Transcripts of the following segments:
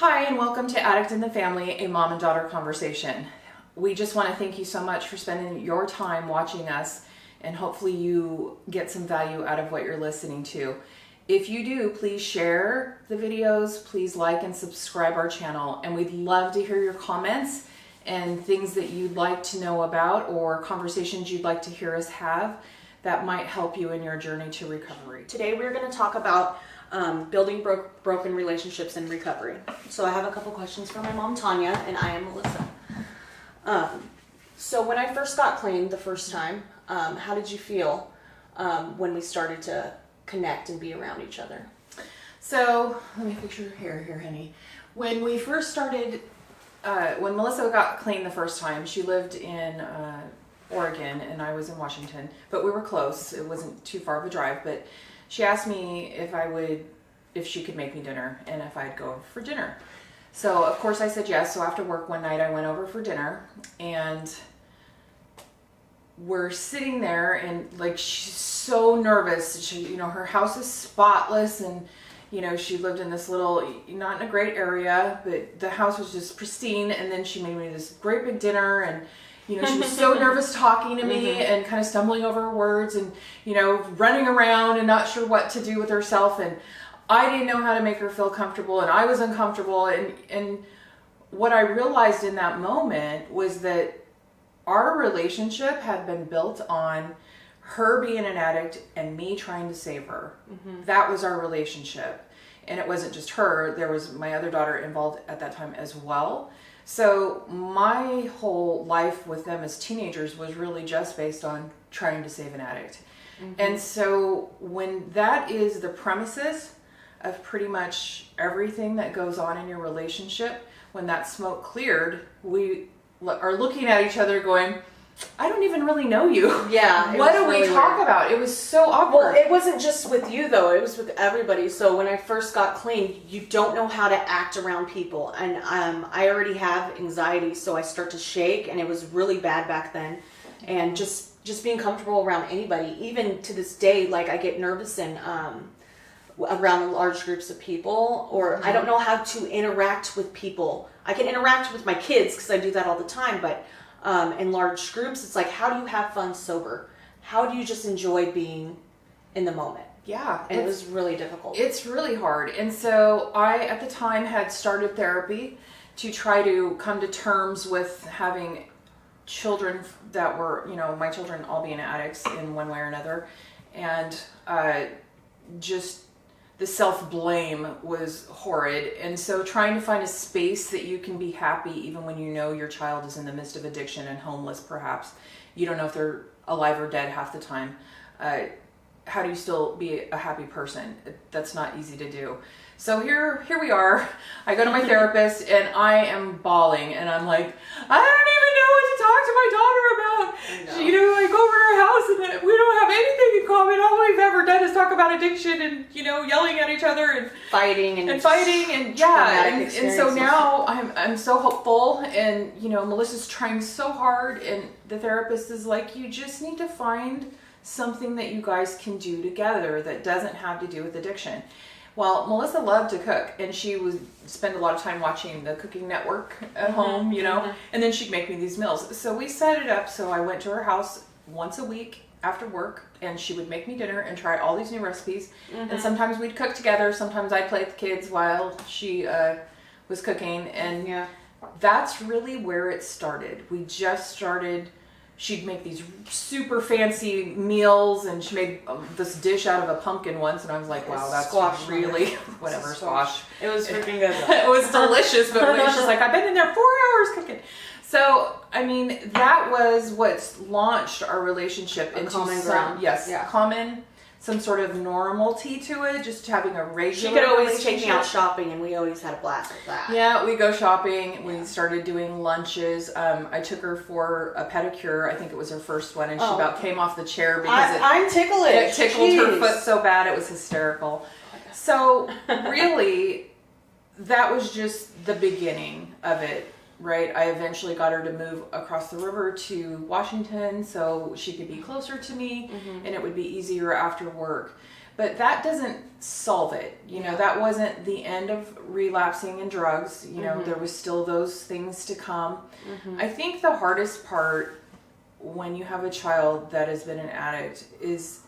Hi, and welcome to Addict in the Family, a mom and daughter conversation. We just want to thank you so much for spending your time watching us, and hopefully you get some value out of what you're listening to. If you do, please share the videos, please like and subscribe our channel, and we'd love to hear your comments and things that you'd like to know about or conversations you'd like to hear us have that might help you in your journey to recovery. Today we're going to talk about building broken relationships in recovery. So I have a couple questions for my mom, Tanya, and I am Melissa. So when I first got clean the first time, how did you feel when we started to connect and be around each other? So let me fix your hair here, honey. When we first started, when Melissa got clean the first time, she lived in Oregon and I was in Washington, but we were close. It wasn't too far of a drive, but she asked me if she could make me dinner and if I'd go over for dinner. So of course I said yes. So after work one night I went over for dinner, and we're sitting there and like she's so nervous. She, her house is spotless, and she lived in this little, not in a great area, but the house was just pristine. And then she made me this great big dinner, and she was so nervous talking to me and kind of stumbling over her words and, running around and not sure what to do with herself. And I didn't know how to make her feel comfortable, and I was uncomfortable. And what I realized in that moment was that our relationship had been built on her being an addict and me trying to save her. That was our relationship. And it wasn't just her. There was my other daughter involved at that time as well. So my whole life with them as teenagers was really just based on trying to save an addict. And so when that is the premises of pretty much everything that goes on in your relationship, when that smoke cleared, we are looking at each other going, I don't even really know you. Yeah. What do we talk about? It was so awkward. Well, it wasn't just with you though. It was with everybody. So when I first got clean, you don't know how to act around people. And I already have anxiety, so I start to shake, and it was really bad back then. And just being comfortable around anybody, even to this day, like I get nervous and around large groups of people, or I don't know how to interact with people. I can interact with my kids because I do that all the time, but in large groups, it's like, how do you have fun sober? How do you just enjoy being in the moment? Yeah. And it was really difficult. It's really hard. And so I, at the time, had started therapy to try to come to terms with having children that were, my children all being addicts in one way or another. And just the self-blame was horrid. And so trying to find a space that you can be happy even when you know your child is in the midst of addiction and homeless, perhaps. You don't know if they're alive or dead half the time. How do you still be a happy person? That's not easy to do. So here we are. I go to my therapist and I am bawling, and I'm like, I don't even know what to talk to my daughter about. I go over to her house and we don't have anything in common. All we've ever done is talk about addiction and, yelling at each other and fighting and yeah. And so now I'm so hopeful, and, Melissa's trying so hard, and the therapist is like, you just need to find something that you guys can do together that doesn't have to do with addiction. Well, Melissa loved to cook, and she would spend a lot of time watching the Cooking Network at home, and then she'd make me these meals. So we set it up so I went to her house once a week after work, and she would make me dinner and try all these new recipes. And sometimes we'd cook together. Sometimes I'd play with the kids while she was cooking. And that's really where it started. We just started. She'd make these super fancy meals, and she made this dish out of a pumpkin once, and I was like, wow, that's squash, really, whatever, squash. It was freaking good. It was delicious, but she's like, I've been in there 4 hours cooking. So, that was what launched our relationship into common ground. Yes, common, some sort of normalcy to it, just having a regular She could always take me out shopping, and we always had a blast with that. Yeah, we go shopping. We started doing lunches. I took her for a pedicure. I think it was her first one, and she about came off the chair because I'm ticklish. It tickled her foot so bad it was hysterical. So really, that was just the beginning of it. Right, I eventually got her to move across the river to Washington so she could be closer to me, and it would be easier after work. But that doesn't solve it. That wasn't the end of relapsing in drugs. There was still those things to come. I think the hardest part when you have a child that has been an addict is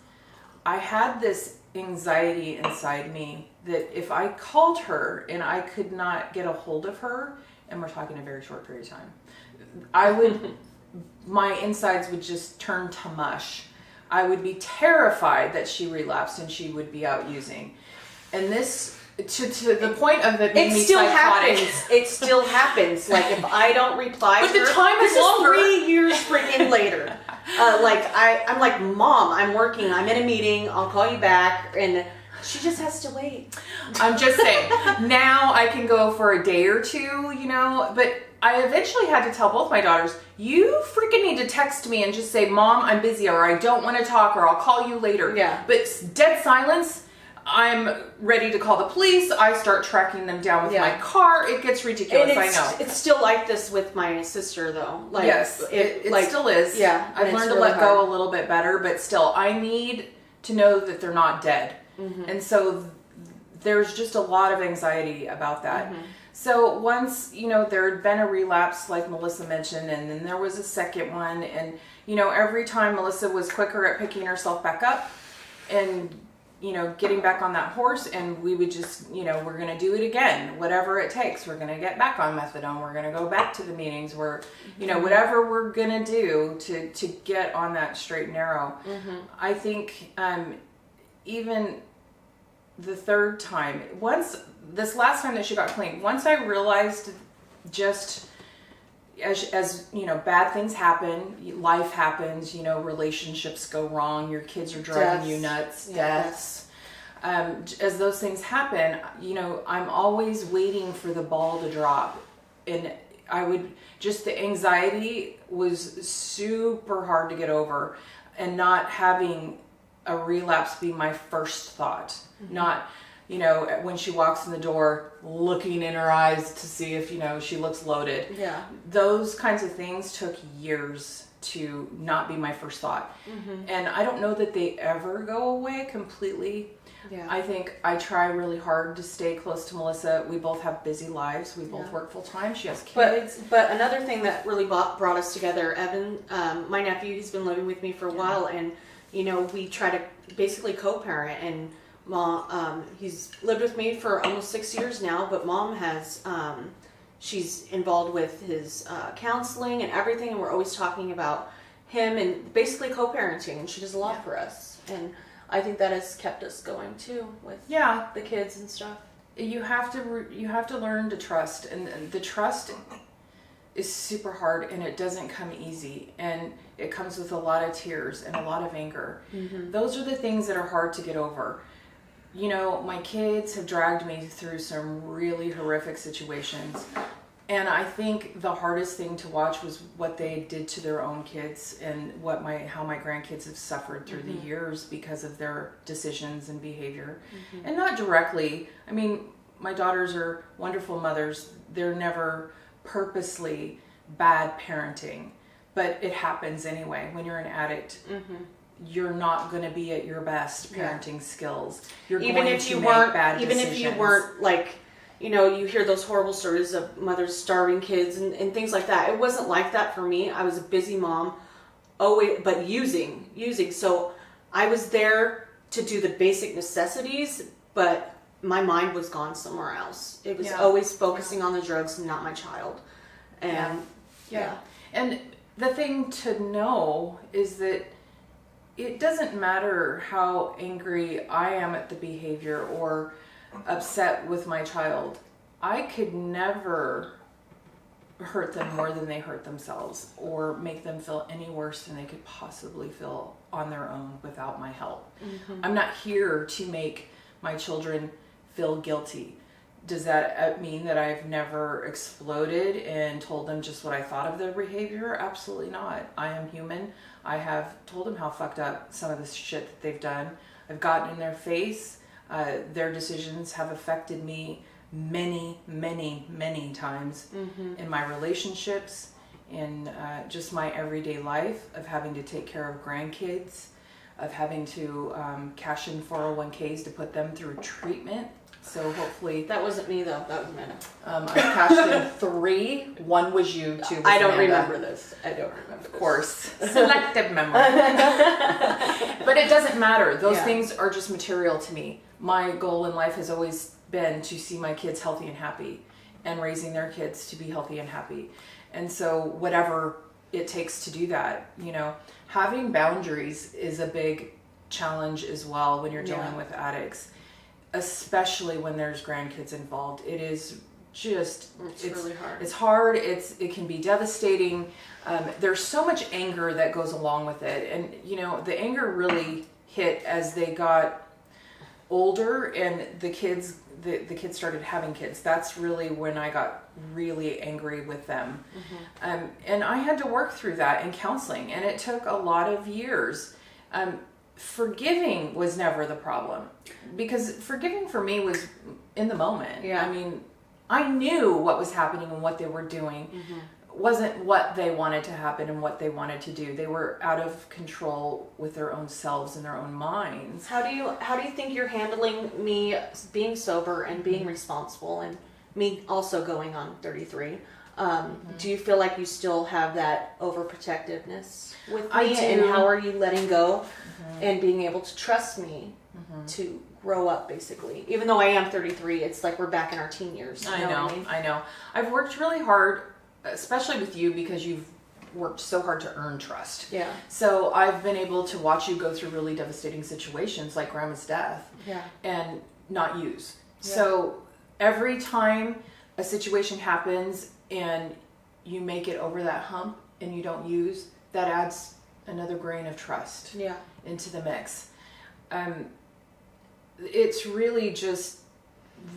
I had this anxiety inside me that if I called her and I could not get a hold of her, and we're talking a very short period of time, my insides would just turn to mush. I would be terrified that she relapsed and she would be out using. And this, to the point of it being psychotic. It still happens. Like if I don't reply but to her, the time is longer. 3 years freaking later. I'm like, Mom, I'm working. I'm in a meeting. I'll call you back. And she just has to wait. I'm just saying, now I can go for a day or two, but I eventually had to tell both my daughters, you freaking need to text me and just say, Mom, I'm busy, or I don't want to talk, or I'll call you later. Yeah. But dead silence, I'm ready to call the police. I start tracking them down with my car. It gets ridiculous, and I know. It's still like this with my sister, though. Like, yes, it still is. Yeah. I've learned to let go a little bit better, but still, I need to know that they're not dead. And so there's just a lot of anxiety about that. So once, there had been a relapse, like Melissa mentioned, and then there was a second one. And, every time Melissa was quicker at picking herself back up and, getting back on that horse, and we would just, we're going to do it again, whatever it takes. We're going to get back on methadone. We're going to go back to the meetings. We're, whatever we're going to do to get on that straight and narrow. I think, even the third time, this last time that she got clean, once I realized just as bad things happen, life happens, relationships go wrong, your kids are driving you nuts, deaths. As those things happen, I'm always waiting for the ball to drop. And the anxiety was super hard to get over, and not having a relapse be my first thought, not, when she walks in the door, looking in her eyes to see if, she looks loaded. Yeah. Those kinds of things took years to not be my first thought. And I don't know that they ever go away completely. Yeah. I think I try really hard to stay close to Melissa. We both have busy lives. We both work full time. She has kids. But another thing that really brought us together, Evan, my nephew, he's been living with me for a while, and we try to basically co-parent, and Mom, he's lived with me for almost 6 years now, but Mom has, she's involved with his counseling and everything, and we're always talking about him and basically co-parenting, and she does a lot for us, and I think that has kept us going too with the kids and stuff. You have to learn to trust, and the trust is super hard, and it doesn't come easy, and it comes with a lot of tears and a lot of anger. Those are the things that are hard to get over. My kids have dragged me through some really horrific situations, and I think the hardest thing to watch was what they did to their own kids, and how my grandkids have suffered through the years because of their decisions and behavior. And not directly. I mean, my daughters are wonderful mothers. They're never purposely bad parenting, but it happens anyway. When you're an addict, you're not going to be at your best parenting skills. You're even going if to you make weren't bad even decisions. if you weren't like, you hear those horrible stories of mothers starving kids and things like that. It wasn't like that for me. I was a busy mom, but using. So I was there to do the basic necessities, but my mind was gone somewhere else. It was always focusing on the drugs and not my child. And and the thing to know is that it doesn't matter how angry I am at the behavior or upset with my child. I could never hurt them more than they hurt themselves, or make them feel any worse than they could possibly feel on their own without my help. I'm not here to make my children feel guilty. Does that mean that I've never exploded and told them just what I thought of their behavior? Absolutely not. I am human. I have told them how fucked up some of the shit that they've done. I've gotten in their face. Their decisions have affected me many, many, many times in my relationships, in just my everyday life of having to take care of grandkids. of having to cash in 401ks to put them through treatment. So hopefully, That wasn't me though. That was Amanda. I cashed in 3. One was you, 2 was I don't Amanda. remember this. I don't remember. Of course, selective memory. But it doesn't matter. Those Yeah. things are just material to me. My goal in life has always been to see my kids healthy and happy, and raising their kids to be healthy and happy. And so whatever it takes to do that, having boundaries is a big challenge as well when you're dealing Yeah. with addicts, especially when there's grandkids involved. It is just It's really hard. It's hard. It can be devastating. There's so much anger that goes along with it, and the anger really hit as they got older and the kids started having kids. That's really when I got really angry with them. And I had to work through that in counseling, and it took a lot of years. Forgiving was never the problem, because forgiving for me was in the moment. Yeah. I mean, I knew what was happening and what they were doing wasn't what they wanted to happen and what they wanted to do. They were out of control with their own selves and their own minds. How do you think you're handling me being sober and being responsible, and me also going on 33? Do you feel like you still have that overprotectiveness with me? I do. And how are you letting go and being able to trust me to grow up, basically? Even though I am 33, it's like we're back in our teen years. You know what I mean? I know. I've worked really hard, especially with you, because you've worked so hard to earn trust. Yeah. So I've been able to watch you go through really devastating situations like Grandma's death Yeah. and not use. Yeah. So every time a situation happens and you make it over that hump and you don't use, that adds another grain of trust Yeah. into the mix. It's really just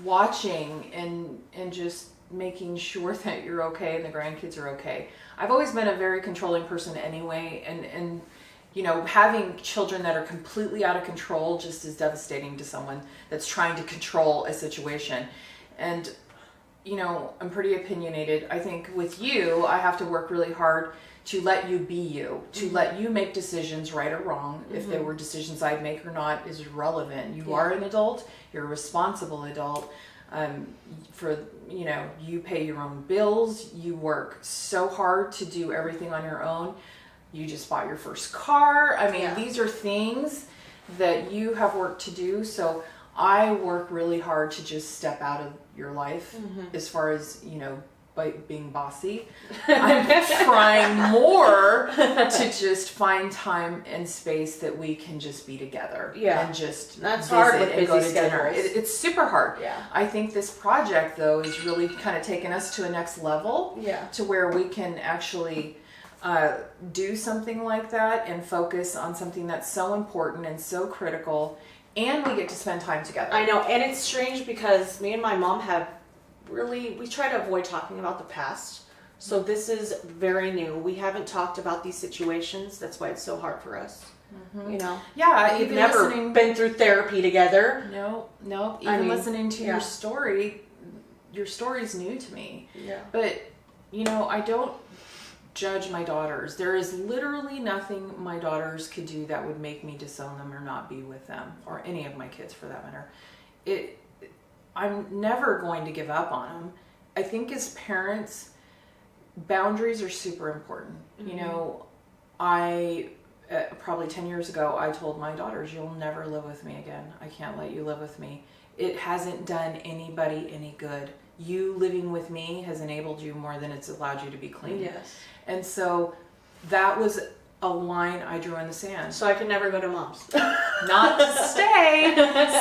watching and just making sure that you're okay and the grandkids are okay. I've always been a very controlling person anyway, and having children that are completely out of control just is devastating to someone that's trying to control a situation. And I'm pretty opinionated. I think with you, I have to work really hard to let you be you, to let you make decisions, right or wrong. If there were decisions I'd make or not is irrelevant. You are an adult, you're a responsible adult. You pay your own bills, you work so hard to do everything on your own. You just bought your first car. I mean, these are things that you have work to do. So I work really hard to just step out of your life as far as, by being bossy. I'm trying more to just find time and space that we can just be together. Yeah. And just That's visit hard with and go to busy dinner. schedules. It's super hard. Yeah. I think this project, though, is really kind of taken us to a next level. Yeah. To where we can actually do something like that and focus on something that's so important and so critical, and we get to spend time together. I know, and it's strange because me and my mom we try to avoid talking about the past. So this is very new. We haven't talked about these situations. That's why it's so hard for us. Yeah, We've even never listening. been through therapy together. No. Even listening to your story's new to me. Yeah. But I don't judge my daughters. There is literally nothing my daughters could do that would make me disown them or not be with them, or any of my kids for that matter. I'm never going to give up on them. I think as parents, boundaries are super important. I probably 10 years ago, I told my daughters, you'll never live with me again. I can't let you live with me. It hasn't done anybody any good. You living with me has enabled you more than it's allowed you to be clean. Yes. And so that was a line I drew in the sand. So I can never go to mom's. Not to stay.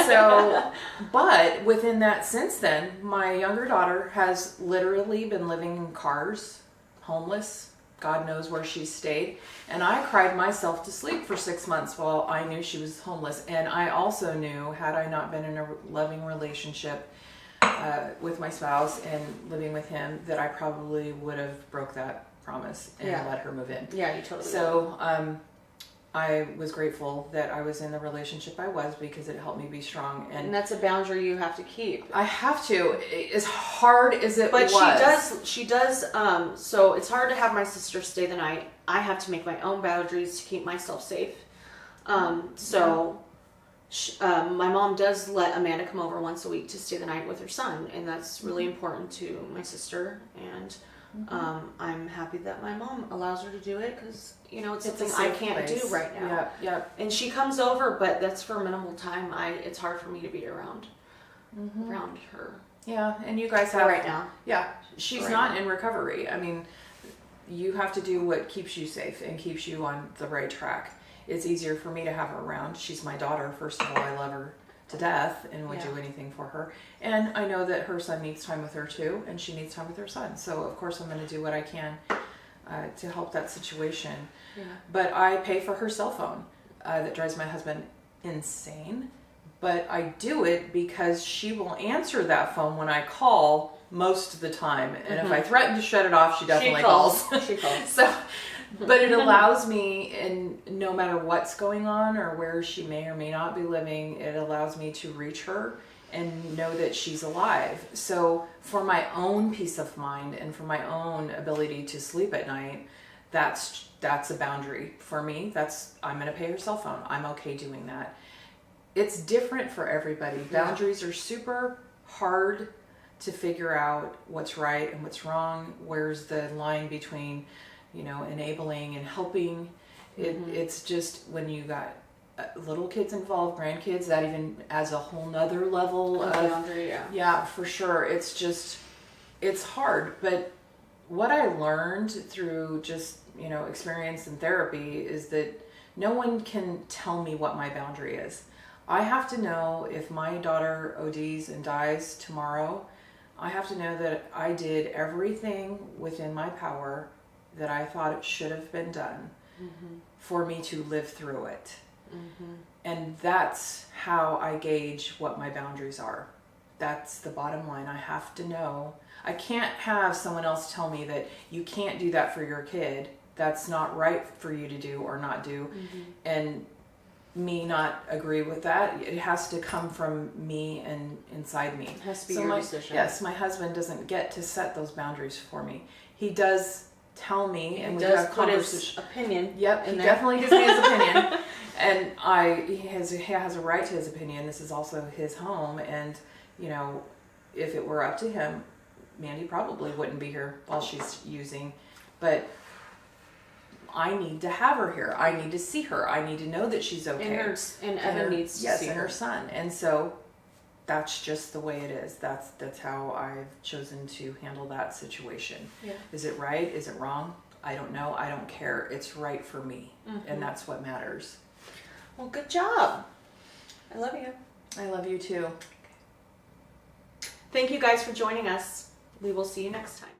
So, but within that since then, my younger daughter has literally been living in cars, homeless. God knows where she stayed. And I cried myself to sleep for 6 months while I knew she was homeless. And I also knew, had I not been in a loving relationship with my spouse and living with him, that I probably would have broke that promise and let her move in. Yeah, you totally would. So I was grateful that I was in the relationship I was, because it helped me be strong. And that's a boundary you have to keep. I have to, as hard as it was. But she does, so it's hard to have my sister stay the night. I have to make my own boundaries to keep myself safe. So my mom does let Amanda come over once a week to stay the night with her son, and that's really important to my sister. And I'm happy that my mom allows her to do it because it's something I can't do right now. Yep, yep. And she comes over, but that's for minimal time. It's hard for me to be around her. Yeah, and you guys have right now. Yeah, she's Right not now. in recovery. I mean, you have to do what keeps you safe and keeps you on the right track. It's easier for me to have her around. She's my daughter. First of all, I love her to death and would do anything for her. And I know that her son needs time with her too, and she needs time with her son. So of course I'm going to do what I can to help that situation. Yeah. But I pay for her cell phone. That drives my husband insane. But I do it because she will answer that phone when I call most of the time. And if I threaten to shut it off, she definitely calls. She calls. So, but it allows me, and no matter what's going on or where she may or may not be living, it allows me to reach her and know that she's alive. So for my own peace of mind and for my own ability to sleep at night, that's a boundary for me. I'm going to pay her cell phone. I'm okay doing that. It's different for everybody. Boundaries are super hard to figure out what's right and what's wrong. Where's the line between, enabling and helping? It's just when you got little kids involved, grandkids, that even adds a whole nother level of boundary. Yeah, for sure. It's hard. But what I learned through just, experience in therapy is that no one can tell me what my boundary is. I have to know if my daughter ODs and dies tomorrow, I have to know that I did everything within my power that I thought it should have been done for me to live through it. And that's how I gauge what my boundaries are. That's the bottom line. I have to know. I can't have someone else tell me that you can't do that for your kid. That's not right for you to do or not do. And me not agree with that. It has to come from me and inside me. It has to be your decision. Yes, my husband doesn't get to set those boundaries for me. He does tell me, and we does have put his conversations. opinion. Yep, he there. definitely gives me his opinion, and he has a right to his opinion. This is also his home, and if it were up to him, Mandy probably wouldn't be here while she's using, but I need to have her here. I need to see her. I need to know that she's okay. And Evan needs to see yes, her. and her son. And so that's just the way it is. That's how I've chosen to handle that situation. Yeah. Is it right? Is it wrong? I don't know. I don't care. It's right for me. And that's what matters. Well, good job. I love you. I love you too. Thank you guys for joining us. We will see you next time.